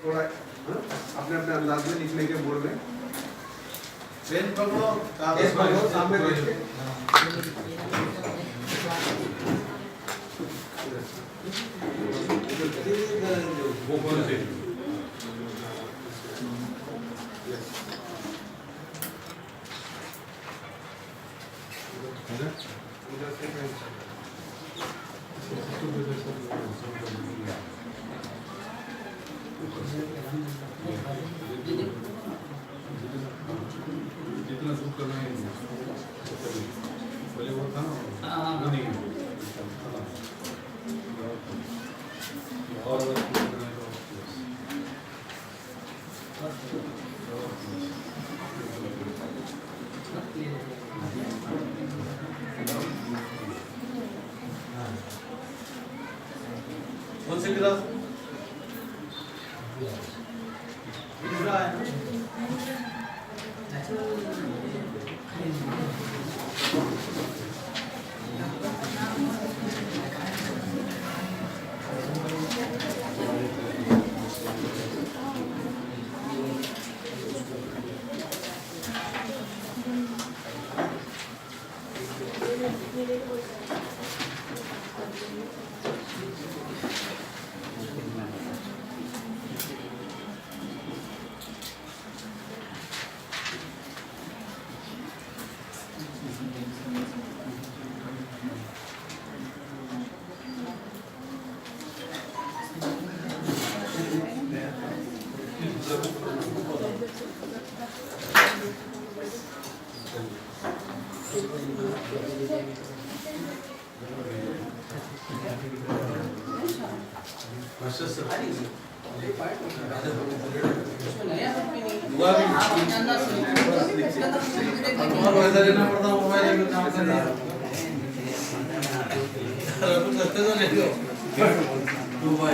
थोड़ा अपने अपने अंदाज में लिखने के बोल रहे हैं। पेन पकड़ो, कागज पकड़ो, सामने देख के। वो कौन से? उधर से जितना सूट करना है पहले वो था ना वो नहीं और कौन से गिलास दूसरा है दुबई